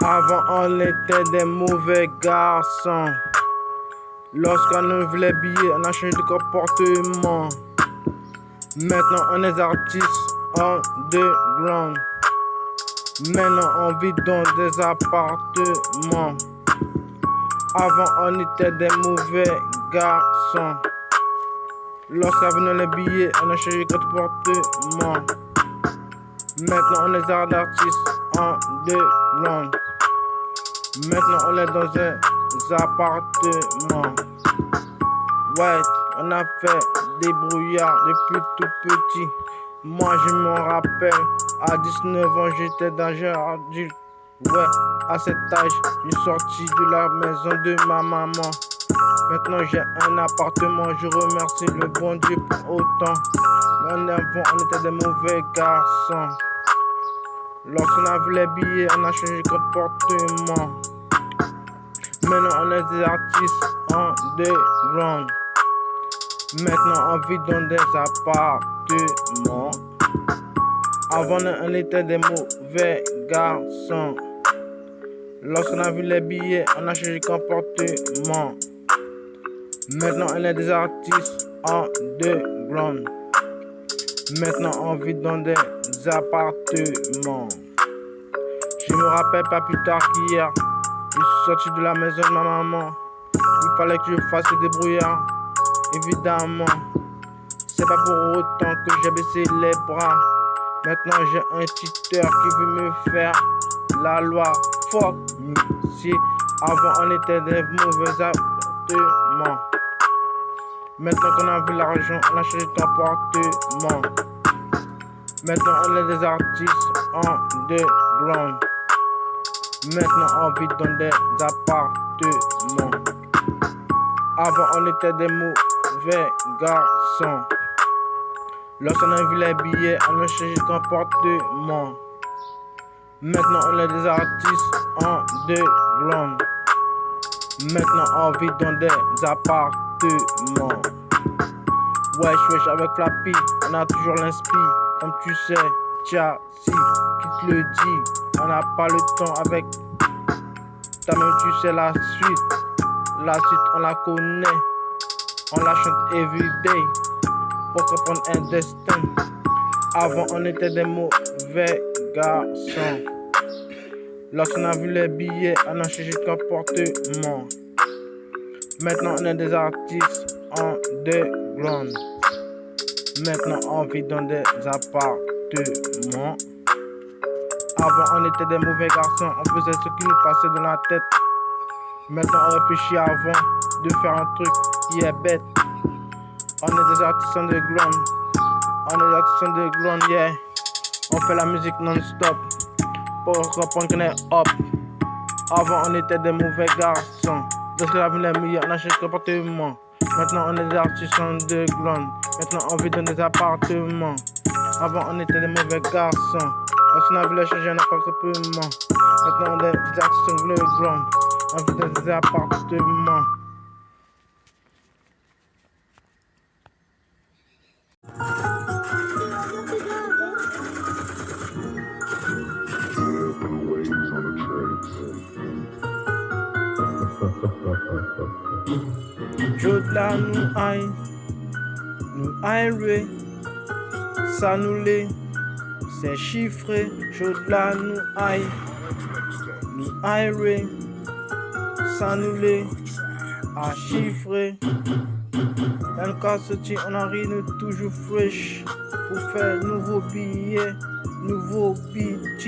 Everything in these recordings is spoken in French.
Avant on était des mauvais garçons. Lorsqu'on nous voulait billets, on a changé de comportement. Maintenant on est artistes underground. Maintenant on vit dans des appartements. Avant on était des mauvais garçons. Lorsqu'on venait les billets, on a changé de comportement. Maintenant on est artistes underground. Maintenant on est dans des appartements. Ouais, on a fait des brouillards depuis tout petit. Moi je me rappelle, à 19 ans j'étais dans un adulte. Ouais, à cet âge, je suis sorti de la maison de ma maman. Maintenant j'ai un appartement, je remercie le bon Dieu pour autant. Mais en avant, on était des mauvais garçons. Lorsqu'on a vu les billets, on a changé de comportement. Maintenant on est des artistes underground. Maintenant on vit dans des appartements. Avant on était des mauvais garçons. Lorsqu'on a vu les billets, on a changé de comportement. Maintenant on est des artistes underground. Maintenant on vit dans des appartements. Je me rappelle pas plus tard qu'hier, je suis sorti de la maison de ma maman. Il fallait que je fasse des brouillards, évidemment. C'est pas pour autant que j'ai baissé les bras. Maintenant j'ai un tuteur qui veut me faire la loi. Fuck me. Si avant on était des mauvais appartements. Maintenant qu'on a vu l'argent, on a changé de comportement. Maintenant on est des artistes underground. Maintenant on vit dans des appartements. Avant on était des mauvais garçons. Lorsqu'on a vu les billets, on a changé de comportement. Maintenant on est des artistes underground. Maintenant on vit dans des appartements. Wesh avec Flappy, on a toujours l'inspi. Comme tu sais, Tia, si, qui te le dit. On n'a pas le temps avec. Toi-même tu sais la suite. La suite on la connaît. On la chante everyday. Pour comprendre un destin. Avant on était des mauvais garçons. Lorsqu'on a vu les billets, on a changé de comportement. Maintenant on est des artistes underground. Maintenant on vit dans des appartements. Avant on était des mauvais garçons, on faisait ce qui nous passait dans la tête. Maintenant on réfléchit avant de faire un truc qui est bête. On est des artistes underground. On est des artistes underground, yeah. On fait la musique non-stop pour comprendre qu'on est up. Avant on était des mauvais garçons. Lorsque la vie est meilleure, on a changé de comportement. Maintenant on est des artistes underground. Maintenant on vit dans des appartements. Avant on était des mauvais garçons. Lorsqu'on a voulu changer un appartement. Maintenant on est des artistes underground. On vit dans des appartements. Jodla nous aïe, ça nous l'est, c'est chiffré. Jodla nous aïe, ça nous l'est, à chiffrer. Dans le cas sorti, on arrive toujours fresh pour faire nouveaux billets, nouveaux bitches,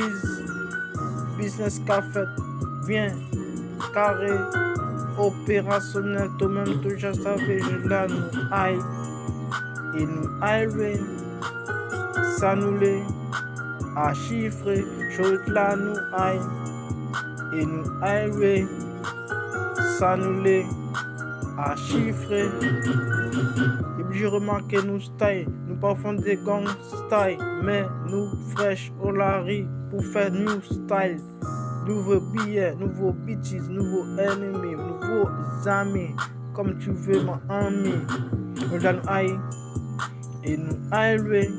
business café, bien carré. Opérationnel, toi-même, tu déjà savais, je la nous aïe. Et nous aïe, ça nous l'est, à chiffrer, chose là nous aïe. Et nous aïe, ça nous l'est, à chiffrer. Et puis j'ai remarqué nous style, nous parfums des gang style, mais nous fresh au lari pour faire new style. Nouveaux billets, nouveaux bitches, nouveaux ennemis, nouveaux amis, comme tu veux mon ami. Nous donne aïe et nous aïe,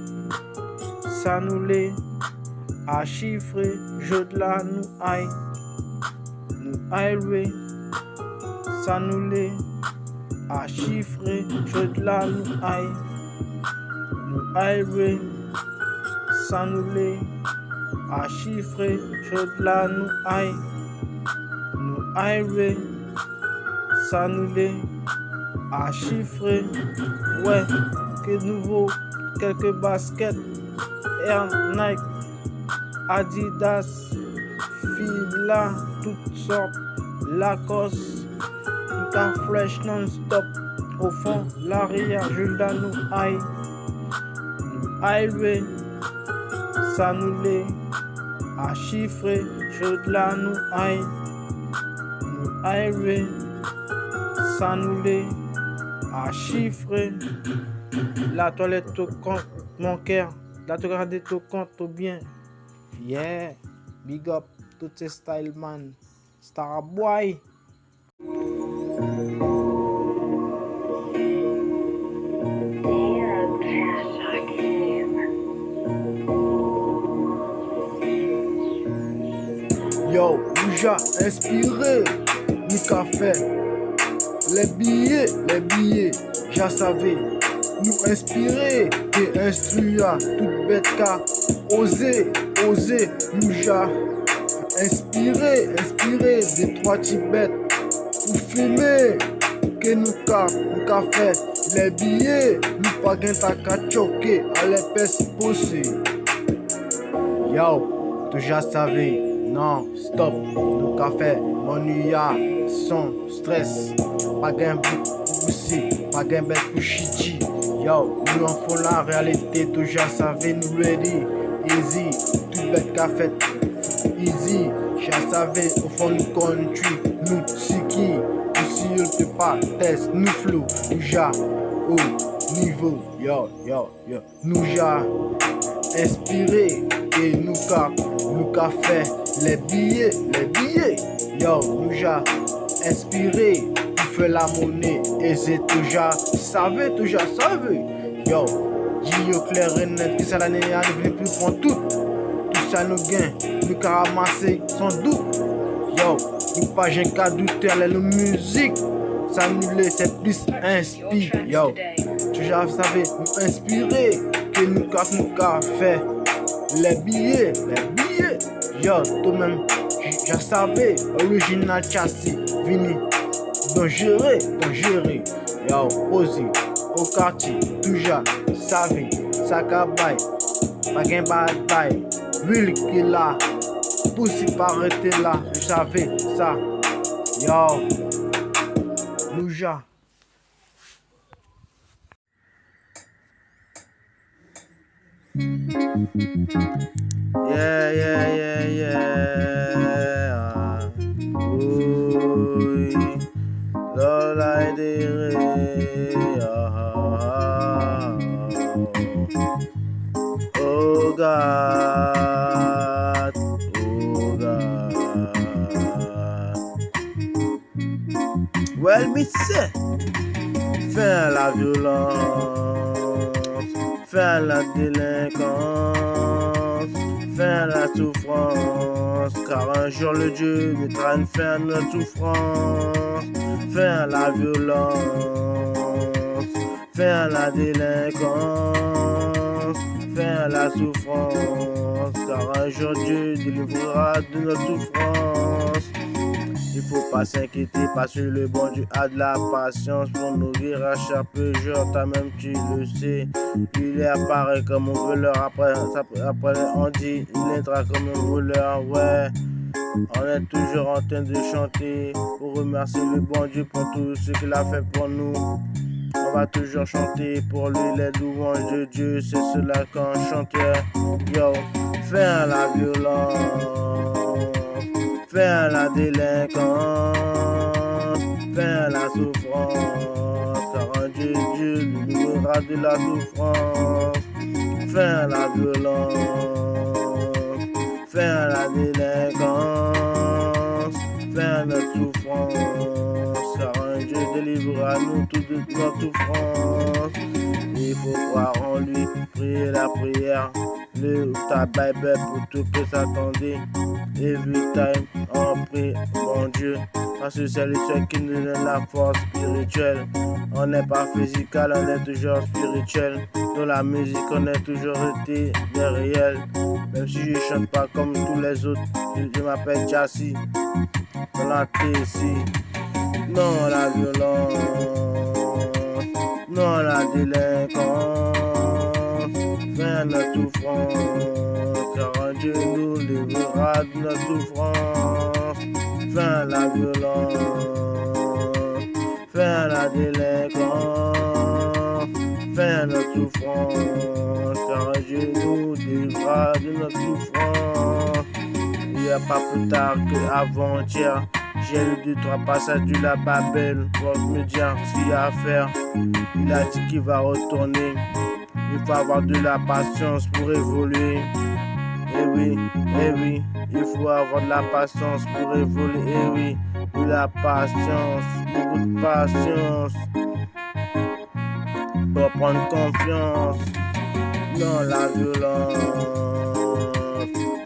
ça nous l'est, à chiffrer, je de la nous aïe nous a élevé, ça nous les a chiffré, je de la nous a élevé, ça nous les a chiffré, je de la nous a élevé, ça nous les a chiffré, ouais, que nouveau, quelques baskets, Air Nike, Adidas, Fila, toutes sortes, Lacoste, Car Fresh non-stop, au fond, l'arrière, Jules nous a élevé, ça nous les a chiffré, je de la nous a élevé, ça nous les a chiffré, la toilette au compte, mon cœur, la toilette au compte au bien, yeah, big up, toutes ces style man, Star Boy. Yo, Ouja inspiré, nous qu'a fait les billets, j'en savais, nous inspirer et instruire, toute bête qu'a osé, Ouja inspiré, des trois tibètes pour filmer, que nous qu'a fait les billets, nous pas gain ta qu'a choqué, à l'épaisse poussée. Yo, déjà savais. Non, stop, nous café, mon IA, son, stress, pas gain poussi, pas gain bête pour chichi. Yo, nous en faut la réalité, toujours savez, nous ready, easy, tout bête café, easy, j'ai savais, au fond du country, nous siki, aussi il peut pas test, nous flou, nous ja, au niveau, yo, nous ja, inspiré, et nous qu'a fait les billets, yo, nous ja inspiré, pour faire la monnaie, et c'est toujours savez, yo, dis au clair et net, que ça l'année à ne plus prendre tout ça nous gagne, nous qu'a ramassé sans doute, yo, nous pas j'ai qu'à douter, la musique, ça nous laisse plus inspiré, yo, toujours savez, nous inspirer, que nous qu'a fait les billets, yo, toi-même, je savais, original châssis, vini, dangereux, yo, posé, au quartier, toujours, savez, ça cabaye, pas gain bataille, ville qui là, poussi par arrêter là, je savais, ça, yo, Nouja. Yeah. Oui, Lola Idere. Oh God. Well, me say, fin la violence, fin la délinquance, fin la souffrance, car un jour le Dieu mettra une fin à notre souffrance, fin la violence, fin la délinquance, fin la souffrance, car un jour Dieu délivrera de notre souffrance. Il faut pas s'inquiéter parce que le bon Dieu a de la patience pour nous guérir à chaque jour, toi-même tu le sais. Il apparaît comme un voleur, après on dit il entra comme un voleur, ouais. On est toujours en train de chanter pour remercier le bon Dieu pour tout ce qu'il a fait pour nous. On va toujours chanter pour lui les louanges de Dieu, c'est cela qu'on chante, yo. Fin la violence, fin la délinquance, fin la souffrance, car un Dieu nous livrera de la souffrance, fin la violence, fin la délinquance, fin la souffrance, car un Dieu délivrera nous toute notre souffrance. Il faut croire en lui, prier la prière, le tabac pour tout que s'attendait. Every time, on prie, mon Dieu, parce que c'est le seul qui nous donne la force spirituelle. On n'est pas physical, on est toujours spirituel. Dans la musique, on a toujours été des réels. Même si je chante pas comme tous les autres, je m'appelle Jassy. Dans la TC, non la violence, non la délinquance, fin de la souffrance, car Dieu nous livrera de notre souffrance, fin la violence, fin la délinquance, fin de la souffrance, car Dieu nous livrera de notre souffrance. Il n'y a pas plus tard qu'avant-hier, j'ai lu 2-3 passages de la Babel pour me dire ce qu'il y a à faire. Il a dit qu'il va retourner. Il faut avoir de la patience pour évoluer. Eh oui, il faut avoir de la patience pour évoluer. Eh oui, de la patience, beaucoup de patience. Pour prendre confiance dans la violence,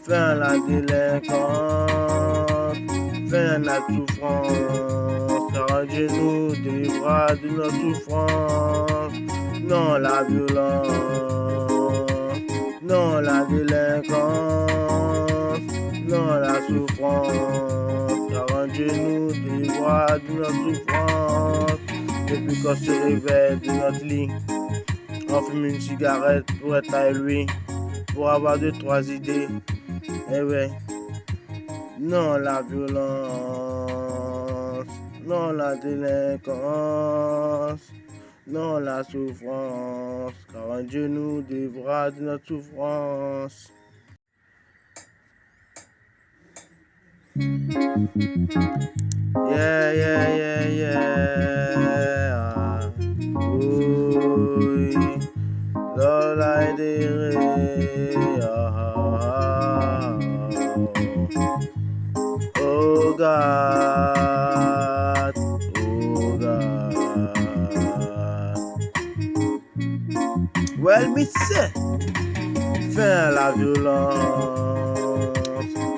fin la délinquance, fin la souffrance, car Dieu nous délivrera de notre souffrance. Non la violence, non la délinquance, non la souffrance, car Dieu nous délivrera de notre souffrance. Depuis qu'on se réveille de notre lit, on fume une cigarette pour être à lui, pour avoir 2-3 idées. Eh ouais, non la violence, non la délinquance, non la souffrance, car Dieu nous délivrera de notre souffrance. Yeah, yeah, yeah, yeah. Oui, Lola Dere. Oh God, oh God. Well, me say, fin la violence,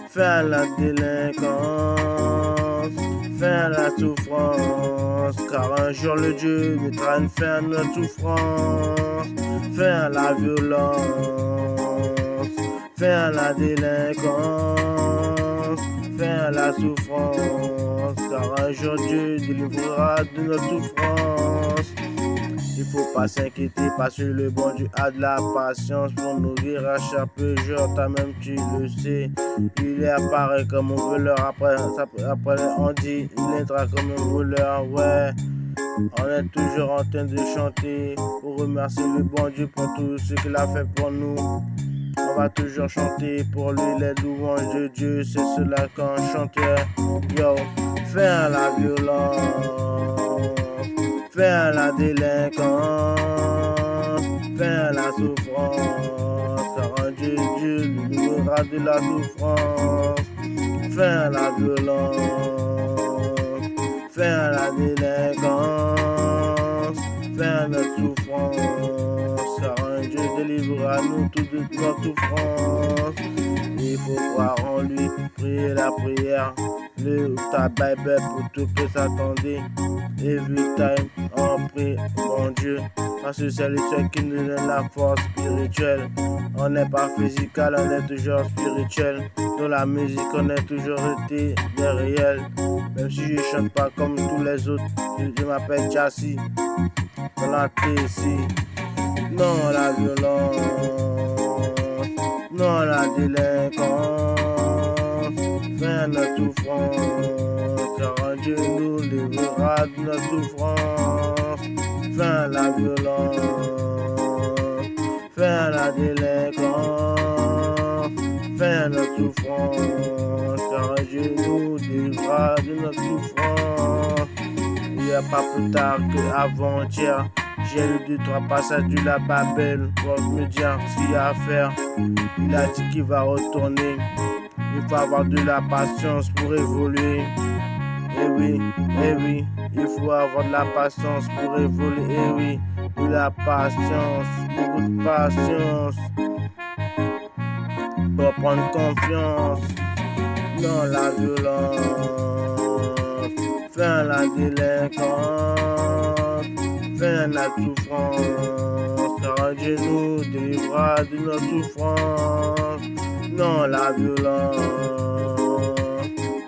fin la délinquance, fin la souffrance, car un jour le Dieu mettra une fin à notre souffrance, fin la violence, fin la délinquance, fin la souffrance, car un jour Dieu délivrera de notre souffrance. Il faut pas s'inquiéter parce que le bon Dieu a de la patience pour nous guérir à chaque jour, toi-même tu le sais. Il apparaît comme un voleur, après on dit il entra comme un voleur, ouais. On est toujours en train de chanter pour remercier le bon Dieu pour tout ce qu'il a fait pour nous. On va toujours chanter pour lui les louanges de Dieu, c'est cela qu'on chantait. Yo, fin la violence, fin la délinquance, fin la souffrance, car un Dieu nous livrera de la souffrance, fin la violence, fin la délinquance, fin notre souffrance, car un Dieu délivrera nous toute de notre souffrance. Il faut croire en lui, prier la prière, le tabac pour tout que s'attendait. Every time, on prie, mon Dieu, parce que c'est le seul qui nous donne la force spirituelle. On n'est pas physical, on est toujours spirituel. Dans la musique, on a toujours été des réels. Même si je chante pas comme tous les autres, je m'appelle Jassy. Dans la TC, non la violence, non la délinquance, fin de la souffrance, car Dieu nous livrera de notre souffrance, fin la violence, fin la délinquance, fin de notre souffrance, car Dieu nous livrera de notre souffrance. Il n'y a pas plus tard qu'avant-hier, j'ai lu 2-3 passages de la Babel pour me dire ce qu'il y a à faire. Il a dit qu'il va retourner. Il faut avoir de la patience pour évoluer. Eh oui, il faut avoir de la patience pour évoluer. Eh oui, de la patience, beaucoup de patience. doit prendre confiance. Non, la violence, fin la délinquance, fin la souffrance, car Dieu nous délivrera de notre souffrance. Non, la violence,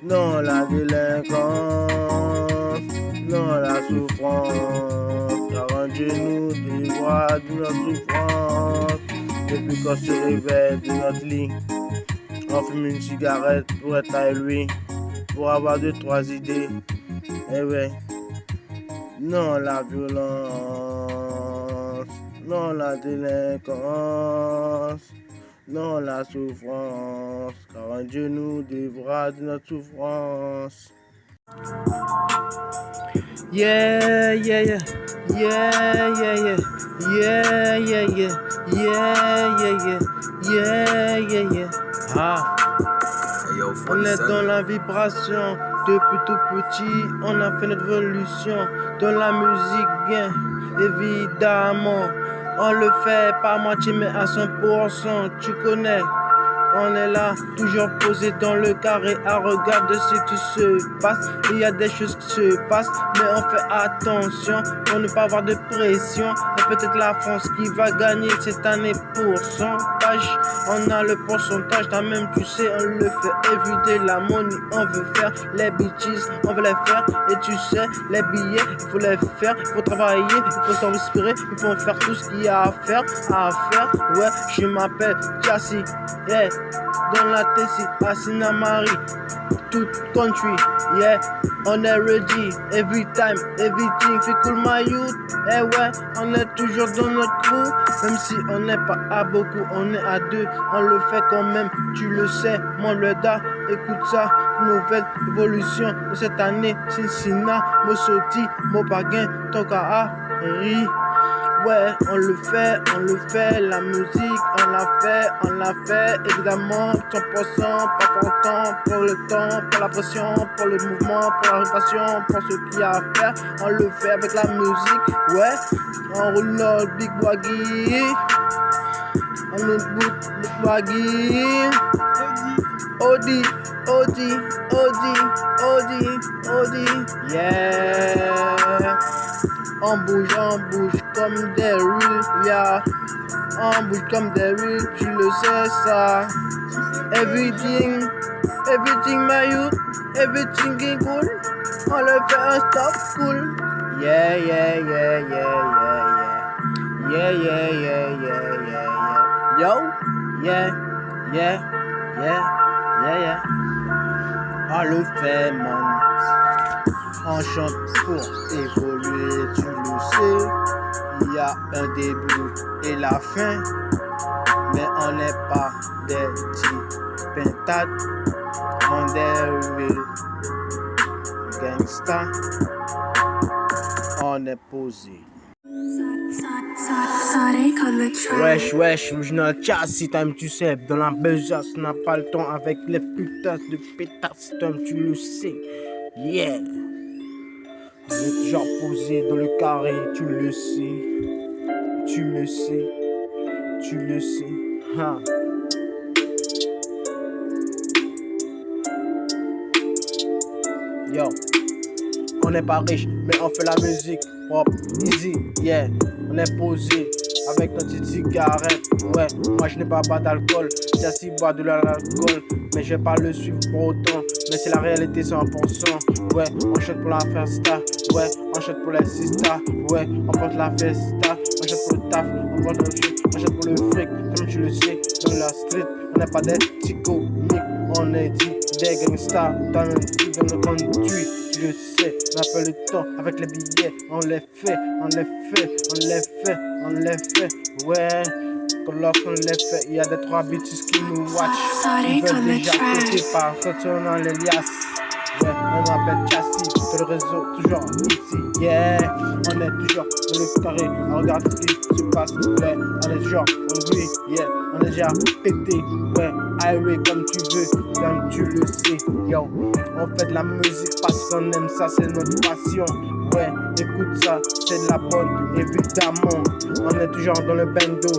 non, la délinquance, non, la souffrance, car Dieu nous délivrera de notre souffrance. Depuis qu'on se réveille de notre lit, on fume une cigarette pour être à lui, pour avoir 2-3 idées. Eh ouais, non la violence, non la délinquance, non la souffrance, car un Dieu nous délivrera de notre souffrance. Yeah, yeah, yeah, yeah, yeah, yeah, yeah, yeah, yeah, yeah, yeah, yeah, yeah. Ah, on est dans la vibration, depuis tout petit, on a fait notre évolution. Dans la musique, bien évidemment, on le fait pas à moitié mais à 100%, tu connais. On est là, toujours posé dans le carré à regarder ce qui se passe. Il y a des choses qui se passent, mais on fait attention pour ne pas avoir de pression. Et peut-être la France qui va gagner cette année pourcentage. On a le pourcentage, t'as même tu sais, on le fait éviter la money. On veut faire les bitches, on veut les faire. Et tu sais, les billets, il faut les faire. Il faut travailler, il faut s'en inspirer. Il faut faire tout ce qu'il y a à faire. Ouais, je m'appelle Chassis, yeah. Dans la Tessie, à Sinamari, tout country, yeah, on est ready, every time, everything, fait cool my youth, eh ouais, on est toujours dans notre crew, même si on n'est pas à beaucoup, on est à 2, on le fait quand même, tu le sais, mon Leda, écoute ça, nouvelle évolution de cette année, Cincinnati, Mosoti, Mopaguin, Tokaa, Ri. Ouais, on le fait, la musique, on l'a fait, évidemment, 100%, pas pour le temps, pour le temps, pour la pression, pour le mouvement, pour la répression, pour ce qu'il y a à faire, on le fait avec la musique, ouais, on roule notre big waggy, on roule notre big waggy, Audi, yeah. On bouge comme des rues, yeah. On bouge comme des rues, tu le sais ça. Everything my youth, everything is cool. On le fait un stop cool. Yeah. Yo, yeah. On le fait, man. On chante pour évoluer, tu le sais. Il y a un début et la fin, mais on n'est pas des petits pentades, on est real gangsta, on est posé. Wesh, original Chassis, time tu sais, dans la besace, on n'a pas le temps avec les putains de pétasses, time tu le sais, yeah. On est toujours posé dans le carré, tu le sais, ha. Yo, on n'est pas riche, mais on fait la musique propre, easy, yeah. On est posé avec notre petite cigarette, ouais. Moi je n'ai pas d'alcool, j'ai assis boire de l'alcool, mais je vais pas le suivre pour autant. Mais c'est la réalité 100%, ouais. On chante pour la festa, ouais. On chante pour les sistas, ouais. On porte la festa, on chante pour le taf, on porte le fric, on chante pour le fric. Comme tu le sais, dans la street, on n'est pas des petits comiques, on est dit des gangsters dans le conduit. Tu le sais, on n'a pas le temps avec les billets, on les fait, ouais. Quand lorsqu'on les fait, il y a des 3 bitches qui nous watch. Ils veulent déjà péter par retournant les liasses. Ouais, on m'appelle Chassis, sur le réseau, toujours ici, yeah. On est toujours dans le carré, on regarde ce qui se passe, ouais. On est toujours hungry, yeah. On est déjà pété, ouais. Highway comme tu veux, comme tu le sais, yo. On fait de la musique parce qu'on aime ça, c'est notre passion. Ouais, écoute ça, c'est de la bonne, évidemment. On est toujours dans le bando,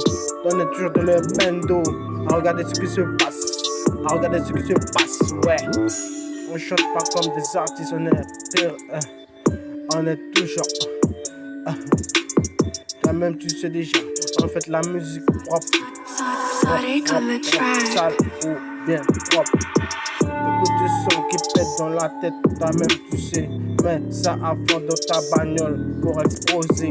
à regarder ce qui se passe. à regarder ce qui se passe, ouais. On chante pas comme des artistes, on est toujours. Toi-même tu sais déjà, on fait la musique propre. Sale ou bien propre. Écoute le son qui pète dans la tête, toi-même tu sais. Mets ça à fond dans ta bagnole pour exploser.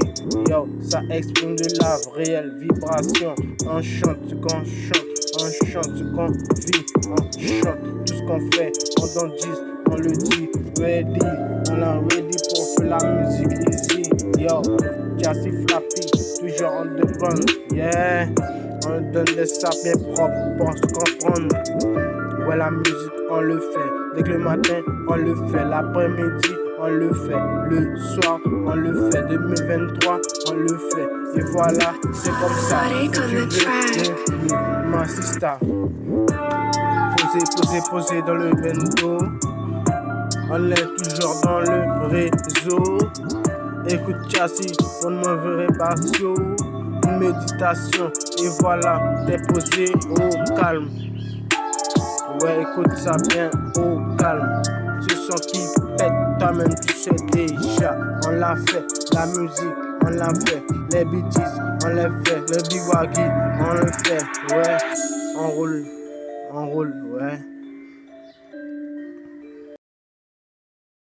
Yo, ça exprime de la réelle vibration. On chante ce qu'on chante, on chante ce qu'on vit, on chante tout ce qu'on fait. On en dit, on le dit, ready, on est ready pour faire la musique ici. Yo, Jassy Flappy, toujours on demande, yeah. On donne des sapes bien propres pour se comprendre. Ouais, la musique, on le fait. Dès que le matin, on le fait. L'après-midi, on le fait. Le soir, on le fait. 2023, on le fait. Et voilà, c'est comme ça. Ma sista. Posé dans le bendo. On est toujours dans le réseau. Écoute Jassy, pour une mauvaise réparation. Une méditation. Et voilà, t'es posé au calme. Ouais, écoute ça bien au calme. Ce son qui pète, toi-même tu sais déjà. On l'a fait, la musique, on l'a fait. Les bêtises, on les fait. Le biwagi, on le fait. Ouais, on roule, ouais.